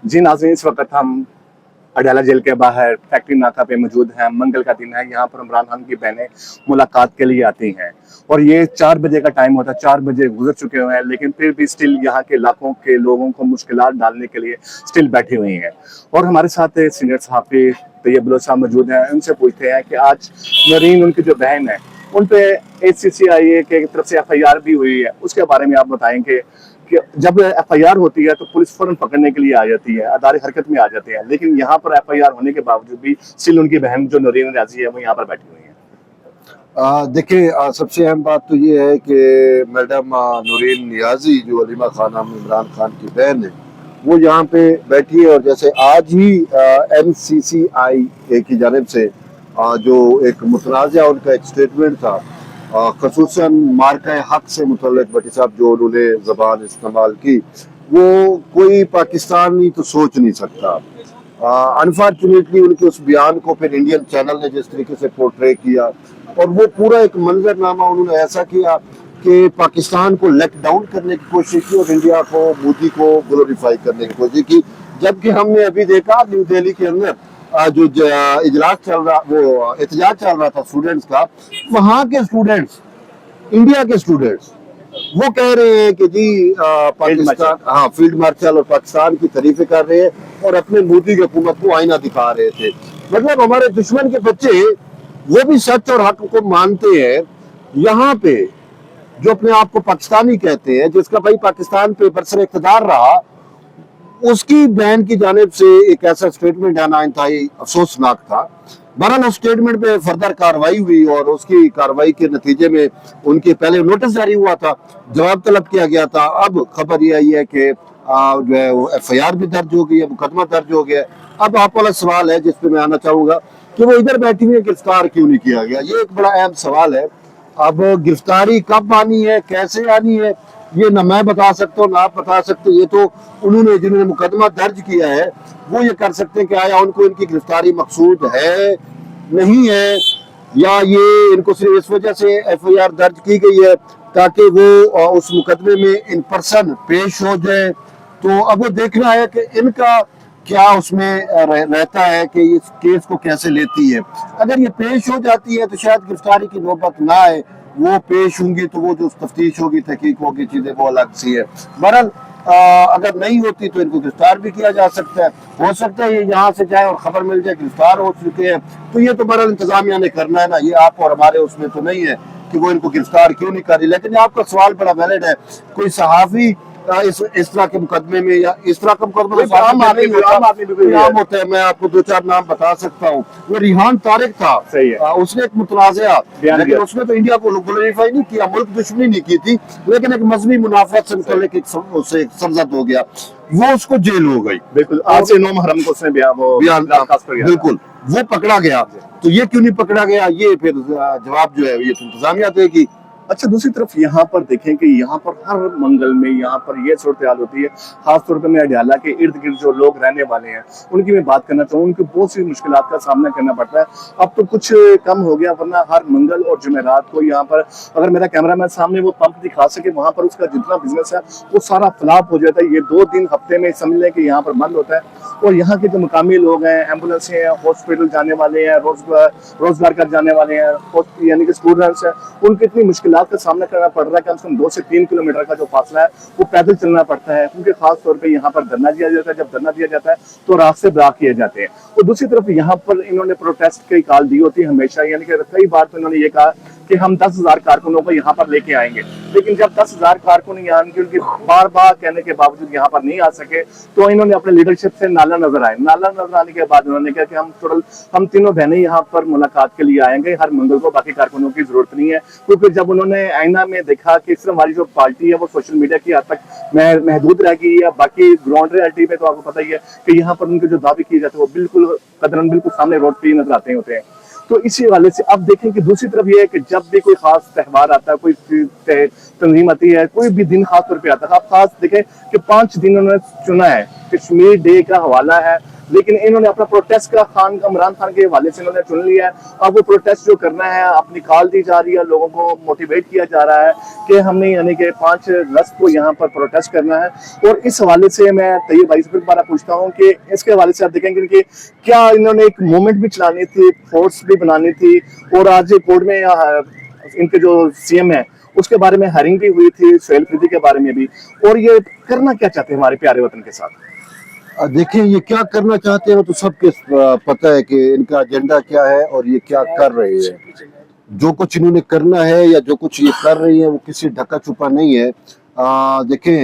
जी नाज़रीन, इस वक्त हम अडयाला जेल के बाहर फैक्ट्री नाका पे मौजूद हैं। मंगल का दिन है। यहाँ पर इमरान खान की बहनें मुलाकात के लिए आती हैं और ये 4 बजे का टाइम होता है। 4 बजे गुजर चुके हुए हैं, लेकिन फिर भी स्टिल यहाँ के लाखों के लोगों को मुश्किलात डालने के लिए स्टिल बैठी हुई हैं। और हमारे साथ सीनियर सहाफ़ी तैयब बलोच साहब मौजूद हैं। उनसे पूछते हैं कि आज नरीन, उनकी जो बहन है, उन पे HCCIA की तरफ से FIR भी हुई है, उसके बारे में आप बताएंगे कि जब FIR होती है तो पुलिस फौरन पकड़ने के लिए आ जाती है, अदारे हरकत में आ जाते हैं, लेकिन यहाँ पर FIR होने के बावजूद भी स्टिल उनकी बहन जो नरीन रियाजी है वो यहाँ पर बैठी हुई है। देखिए, सबसे अहम बात तो ये है कि मैडम नूरीन नियाजी जो अलीमा खानम इमरान खान की बहन है वो यहाँ पे बैठी है। और जैसे आज ही MCCI की जानिब से जो एक मुतनाज़ा उनका एक स्टेटमेंट था, खसूसन मार्का हक से मुतल्लिक भट्टी साहब जो उन्होंने ज़बान इस्तेमाल की, वो कोई पाकिस्तानी तो सोच नहीं सकता। अनफॉर्चुनेटली उनके उस बयान को फिर इंडियन चैनल ने जिस तरीके से पोर्ट्रे किया और वो पूरा एक मंजरनामा उन्होंने ऐसा किया कि पाकिस्तान को लेट डाउन करने की कोशिश की और इंडिया को, मोदी को ग्लोरीफाई करने की कोशिश की। जबकि हमने अभी देखा न्यू दिल्ली के अंदर जो इजलास चल रहा, वो एहतजाज चल रहा था स्टूडेंट्स का, वहाँ के स्टूडेंट्स, इंडिया के स्टूडेंट्स, वो कह रहे हैं कि जी पाकिस्तान, हाँ, फील्ड मार्शल और पाकिस्तान की तारीफें कर रहे हैं और अपने मोदी की हुकूमत को आईना दिखा रहे थे। मतलब हमारे दुश्मन के बच्चे वो भी सच और हक को मानते हैं। यहाँ पे जो अपने आप को पाकिस्तानी कहते हैं, जिसका भाई पाकिस्तान पे बरसर इक़्तिदार रहा, उसकी बहन की जानिब से एक ऐसा स्टेटमेंट आना इंतहाई अफसोसनाक था। बहरहाल उस स्टेटमेंट पे फर्दर कार्रवाई हुई और उसकी कार्रवाई के नतीजे में उनके पहले नोटिस जारी हुआ था, जवाब तलब किया गया था। अब खबर ये आई है कि जो है वो FIR भी दर्ज हो गई है, मुकदमा दर्ज हो गया। अब आप वाला सवाल है जिस पे मैं आना चाहूंगा कि वो इधर बैठी हुई गिरफ्तार क्यों नहीं किया गया, ये एक बड़ा अहम सवाल है। अब गिरफ्तारी कब आनी है, कैसे आनी है, ये ना मैं बता सकता हूँ ना आप बता सकते। ये तो उन्होंने, जिन्होंने मुकदमा दर्ज किया है, वो ये कर सकते हैं कि आया उनको इनकी गिरफ्तारी मकसूद है, नहीं है, या ये इनको सिर्फ इस वजह से FIR दर्ज की गई है ताकि वो उस मुकदमे में इन पर्सन पेश हो जाए। तो अब वो देखना है कि इनका क्या उसमें रहता है कि इस केस को कैसे लेती है। अगर ये पेश हो जाती है तो शायद गिरफ्तारी की नौबत ना आए, वो पेश होंगी तो वो जो तफ्तीश होगी, तहकीक होगी, चीजें वो अलग सी है। बहरहाल अगर नहीं होती तो इनको गिरफ्तार भी किया जा सकता है। हो सकता है ये यहाँ से जाए और खबर मिल जाए गिरफ्तार हो चुके हैं, तो ये तो बहरहाल इंतजामिया ने करना है ना, ये आप और हमारे उसमें तो नहीं है कि वो इनको गिरफ्तार क्यों नहीं कर रही। लेकिन आपका सवाल बड़ा वैलिड है। कोई सहाफी इस तरह के मुकदमे में, या इस तरह का मुकदमा आम होता है, मैं आपको 2-4 नाम बता सकता हूँ। वो रिहान तारिक था, सही है। उसने एक मुतनाज़ा, लेकिन उसने तो इंडिया को ग्लोरीफाई नहीं किया, मुल्क दुश्मनी नहीं की थी, लेकिन एक मजहबी मुनाफत से मुतल्लिक उससे सरजद हो गया, वो उसको जेल हो गई। बिल्कुल, आज से 9 मुहर्रम को उसने बयान बिल्कुल, वो पकड़ा गया। तो ये क्यों नहीं पकड़ा गया, ये फिर जवाब जो है ये तो इंतजामिया देगी। अच्छा, दूसरी तरफ यहाँ पर देखें कि यहाँ पर हर मंगल में यहाँ पर यह सूरत हाल होती है। खासतौर पर मैं अडयाला के इर्द गिर्द जो लोग रहने वाले हैं उनकी मैं बात करना चाहूँ, उनको बहुत सी मुश्किलात का सामना करना पड़ता है। अब तो कुछ कम हो गया, वरना हर मंगल और जुमेरात को यहाँ पर, अगर मेरा कैमरामैन सामने वो पंप दिखा सके, वहाँ पर उसका जितना बिजनेस है वो सारा फ्लॉप हो जाता है। ये 2 दिन हफ्ते में समझ लें कि यहाँ पर बंद होता है। और यहाँ के जो मुकामी लोग हैं, एम्बुलेंस हैं, हॉस्पिटल जाने वाले हैं, रोजगार कर जाने वाले हैं, यानी कि स्टूडेंट्स हैं, उनकी इतनी मुश्किलात का सामना करना पड़ रहा है। कम से कम 2 से 3 किलोमीटर का जो फासला है वो पैदल चलना पड़ता है, क्योंकि खास तौर पे यहाँ पर धरना दिया जाता है। जब धरना दिया जाता है तो रास्ते ब्लॉक किए जाते हैं। और दूसरी तरफ यहाँ पर इन्होंने प्रोटेस्ट की कॉल दी होती है हमेशा, यानी कि कई बार तो इन्होंने ये कहा कि हम 10,000 कारकुनों को यहाँ पर लेके आएंगे, लेकिन जब 10,000 कारकुन यहाँ उनकी बार बार कहने के बावजूद यहाँ पर नहीं आ सके, तो इन्होंने अपने लीडरशिप से नाला नजर आने के बाद उन्होंने कहा कि हम तीनों बहनें यहाँ पर मुलाकात के लिए आएंगे हर मंगल को, बाकी कारकुनों की जरूरत नहीं है। क्योंकि जब उन्होंने आईना में देखा कि सिर्फ हमारी जो पार्टी है वो सोशल मीडिया की हद तक महदूद रह गई है, बाकी ग्राउंड रियलिटी में तो आपको पता ही है कि यहाँ पर उनके जो दावे किए जाते हैं वो बिल्कुल कदरन बिल्कुल सामने रोड पे नजर आते होते हैं। तो इसी वाले से अब देखें कि दूसरी तरफ ये है कि जब भी कोई खास त्यौहार आता है, कोई तंजीम आती है, कोई भी दिन खास तौर पे आता है, आप खास देखें कि 5 दिन उन्होंने चुना है। कश्मीर डे का हवाला है, लेकिन इन्होंने अपना प्रोटेस्ट का खान इमरान खान के हवाले से इन्होंने चुन लिया है। अब वो प्रोटेस्ट जो करना है, अपनी कॉल दी जा रही है, लोगों को मोटिवेट किया जा रहा है कि हमने यानी कि 5 अगस्त को यहाँ पर प्रोटेस्ट करना है। और इस हवाले से मैं तैयब भाई से फिर दोबारा पूछता हूँ कि इसके हवाले से आप देखेंगे कि क्या इन्होंने एक मूवमेंट भी चलानी थी, फोर्स भी बनानी थी, और आज कोर्ट में इनके जो सीएम है उसके बारे में हरिंग भी हुई थी, सोहेल अफरीदी के बारे में भी, और ये करना क्या चाहते हैं हमारे प्यारे वतन के साथ? देखिए, ये क्या करना चाहते हैं तो सबके पता है कि इनका एजेंडा क्या है और ये क्या कर रहे हैं। जो कुछ इन्होंने करना है या जो कुछ ये कर रही है वो किसी ढका छुपा नहीं है। देखें,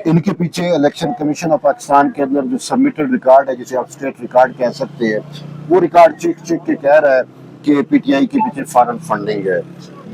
इनके पीछे इलेक्शन कमीशन ऑफ पाकिस्तान के अंदर जो सबमिटेड रिकॉर्ड है, जिसे आप स्टेट रिकॉर्ड कह सकते हैं, वो रिकॉर्ड चेक के कह रहा है कि पीटीआई के पीछे फॉरेन फंडिंग है।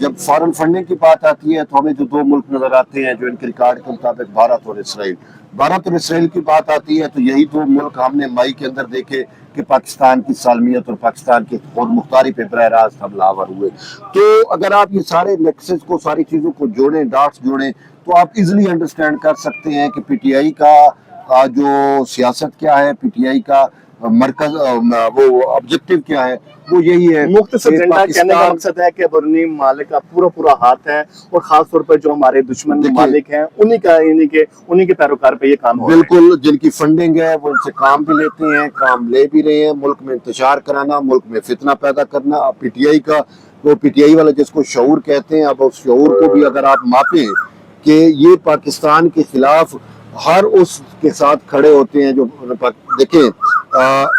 जब फॉरेन फंडिंग की बात आती है तो हमें जो 2 मुल्क नजर आते हैं जो इनके रिकॉर्ड के मुताबिक भारत और इसराइल। भारत और इसराइल की बात आती है तो यही 2 मुल्क हमने मई के अंदर देखे कि पाकिस्तान की सालमियत और पाकिस्तान की खुद मुख्तारी पे बरह रास्त हमलावर हुए। तो अगर आप ये सारे नेक्सेस को, सारी चीजों को जोड़ें, डॉट्स जोड़ें, तो आप इजिली अंडरस्टैंड कर सकते हैं कि पीटीआई का जो सियासत क्या है, पीटीआई का मरकज वो ऑब्जेक्टिव क्या है, वो यही है। मुख्तसर एजेंडा कहने का मकसद है कि बरूनी मालिक का पूरा हाथ है, और खास तौर पर जो हमारे दुश्मन मालिक हैं उन्हीं के पैरोकार पे ये काम हो रहा है। बिल्कुल, जिनकी फंडिंग है वो इनसे काम भी लेते हैं, काम ले भी रहे हैं, मुल्क में इंतशार कराना, मुल्क में फितना पैदा करना। अब पीटीआई का, वो पीटीआई वाला जिसको शऊर कहते हैं, अब उस शऊर को भी अगर आप मापें कि ये पाकिस्तान के खिलाफ हर उसके साथ खड़े होते हैं जो देखें,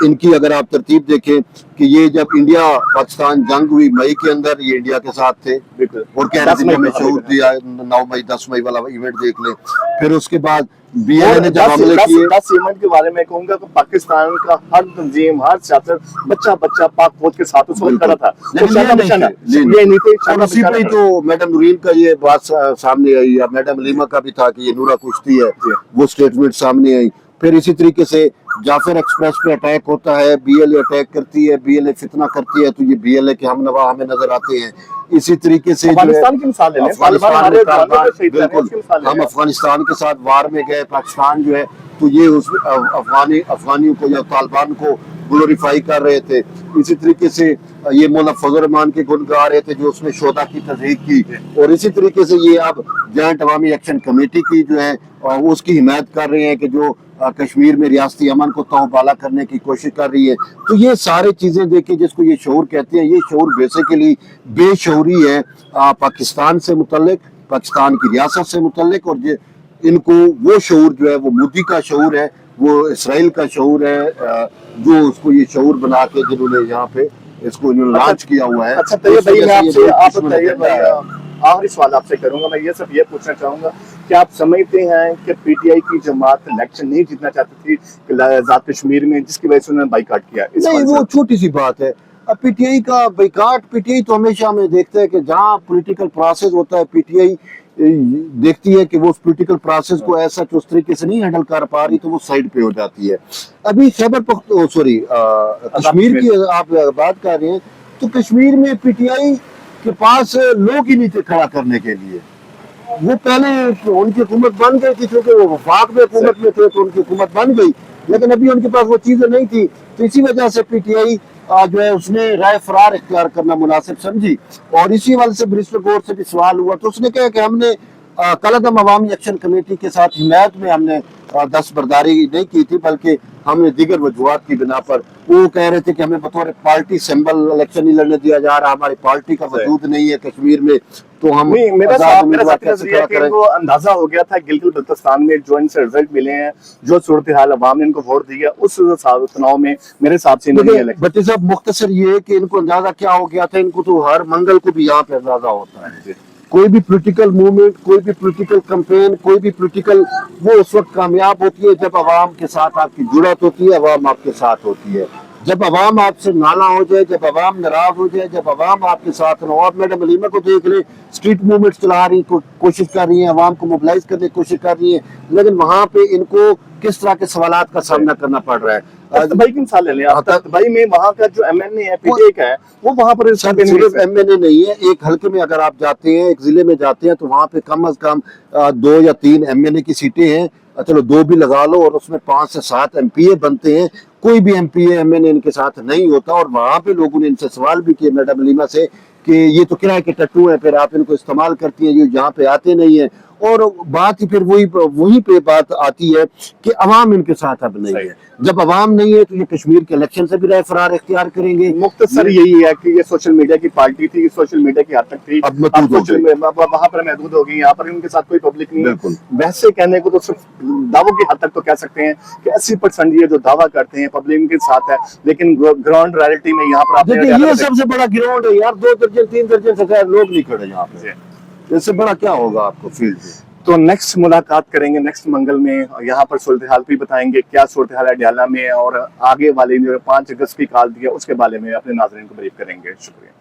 इनकी अगर आप तरतीब देखें कि ये जब इंडिया पाकिस्तान जंग हुई मई के अंदर, ये इंडिया के साथ थे और कह रहे थे कि हमें शऊर दिया। 9 मई 10 मई वाला इवेंट देख ले। फिर उसके बाद बीएलए ने जब हमले किए, 10 इवेंट के बारे में कहूंगा तो पाकिस्तान का हर तंजीम, हर सियासत, बच्चा पाक फौज के साथ उस वक्त खड़ा था। उसी पे तो मैडम नूरीन का ये बात सामने आई, या मैडम अलीमा का भी था कि ये नूरा कुश्ती है, वो स्टेटमेंट सामने आई। फिर इसी तरीके से जाफर एक्सप्रेस पे अटैक होता है, बीएलए अटैक करती है, बीएलए फितना करती है, तो ये बीएलए के हमनवा हमें नजर आते हैं। इसी तरीके से अफगानिस्तान की मिसाल ले, बिल्कुल, हम अफगानिस्तान के साथ वार में गए, पाकिस्तान जो है तो ये उस अफगानियों को या तालिबान को ग्लोरीफाई कर रहे थे। इसी तरीके से ये मौला फजल रहमान के गुण गा रहे थे जो उसने शोधा की तस्दीक की। और इसी तरीके से ये अब जॉइंट अवामी एक्शन कमेटी की जो है उसकी हिमायत कर रहे हैं कि जो कश्मीर में रियासती अमन को तहबाला करने की कोशिश कर रही है। तो ये सारी चीजें देखिए, जिसको ये शऊर कहते हैं, ये शऊर बेसिकली बेशऊरी है पाकिस्तान से मुतल्लिक, पाकिस्तान की रियासत से मुतल्लिक। और इनको वो शऊर जो है वो मोदी का शऊर है, वो इसराइल का शऊर है, जो उसको ये शऊर बना के जिन्होंने यहाँ पे इसको लॉन्च किया हुआ है। अच्छा तैयब भाई, मैं आखिरी सवाल आपसे करूंगा। मैं ये सब ये पूछना चाहूंगा कि आप समझते हैं कि पीटीआई की जमात इलेक्शन नहीं जीतना चाहती थी आजाद कश्मीर में, जिसकी वजह से उन्होंने बाइकाट किया? नहीं, वो छोटी सी बात है। अब पीटीआई का बाइकाट, पीटीआई तो हमेशा हमें देखते हैं कि जहाँ पॉलिटिकल प्रोसेस होता है, पीटीआई देखती है कि वो उस पॉलिटिकल प्रोसेस को ऐसा उस तरीके से नहीं हैंडल कर पा रही, तो वो साइड पे हो जाती है। अभी कश्मीर की आप बात कर रहे हैं, तो कश्मीर में पीटीआई के पास लोग ही नहीं थे खड़ा करने के लिए। वो पहले उनकी हुकूमत बन गई थी, क्योंकि वो वफाक में हुकूमत में थे तो उनकी हुकूमत बन गई, लेकिन अभी उनके पास वो चीजें नहीं थी। तो इसी वजह से पीटीआई जो है उसने राय फरार इख्तियार करना मुनासिब समझी। और इसी वजह से बैरिस्टर गौर से भी सवाल हुआ तो उसने कहा कि हमने कलअदम अवामी एक्शन कमेटी के साथ हिमायत में हमने दस्तबरदारी नहीं की थी, बल्कि हमने दीगर वजूहात की बिना पर, वो कह रहे थे कि हमें बतौर पार्टी सिंबल इलेक्शन नहीं लड़ने दिया जा रहा, हमारी पार्टी का वजूद नहीं है कश्मीर में, तो हम मेरा अंदाजा हो गया था गिलगित बल्तिस्तान में जो इनसे रिजल्ट मिले हैं, जो सूरत हाल अवाम ने इनको वोट दिया, उस चुनाव में मेरे हिसाब से भट्टी साहब मुख्तसर ये है कि इनको अंदाजा क्या हो गया था, इनको तो हर मंगल को भी यहाँ पे अंदाजा होता है। कोई भी पॉलिटिकल मूवमेंट, कोई भी पॉलिटिकल कैंपेन, कोई भी पॉलिटिकल, वो उस वक्त कामयाब होती है जब अवाम के साथ आपकी जुड़त होती है, अवाम आपके साथ होती है। जब अवाम आपसे नाला हो जाए, जब अवाम नाराज हो जाए, जब अवाम आपके साथ न हो। आप मैडम अलीमा को देख ले, स्ट्रीट मूवमेंट चला रही कोशिश कर रही है, अवाम को मोबिलाइज करने की कोशिश कर रही है, लेकिन वहां पे इनको किस तरह के सवालात का सामना करना पड़ रहा है। तख्तबाई की मिसाल ले लें आप, तख्तबाई में वहाँ का जो एमएनए है, पीटीआई का है, वो वहाँ पर सिर्फ एमएनए नहीं है, एक हल्के में अगर आप जाते हैं, एक जिले में जाते हैं, तो वहाँ पे कम अज कम 2 या 3 एमएनए की सीटें हैं, चलो 2 भी लगा लो, और उसमें 5 से 7 एमपीए बनते हैं। कोई भी एमपीए एमएनए इनके साथ नहीं होता। और वहां पे लोगों ने इनसे सवाल भी किए, मैडम अलीमा से, कि ये तो किराए के टट्टू हैं, फिर आप इनको इस्तेमाल करती हैं, ये यहाँ पे आते नहीं है। और बात ही फिर वही पे बात आती है कि अवाम इनके साथ अब नहीं है। जब अवाम नहीं है तो ये कश्मीर के इलेक्शन से भी राय फरार इख्तियार करेंगे। मुख्तसर यही है कि ये सोशल मीडिया की पार्टी थी, सोशल मीडिया की हद तक थी, अब वहां पर महदूद हो गई, यहाँ पर उनके साथ कोई पब्लिक नहीं है। वैसे कहने को तो सिर्फ दावों की हद तक तो कह सकते हैं कि 80% ये जो दावा करते हैं पब्लिक उनके साथ है, लेकिन ग्राउंड रियलिटी में यहाँ पर ये सबसे बड़ा ग्राउंड है यार, 2 दर्जन 3 दर्जन से ज्यादा लोग नहीं खड़े यहाँ पे, इससे बड़ा क्या होगा आपको फील्ड में। तो नेक्स्ट मुलाकात करेंगे नेक्स्ट मंगल में, यहाँ पर सूरत हाल भी बताएंगे क्या सूरत हाल है अडयाला में, और आगे वाले जो 5 अगस्त की कॉल दी है उसके बारे में अपने नाज़रीन को ब्रीफ करेंगे। शुक्रिया।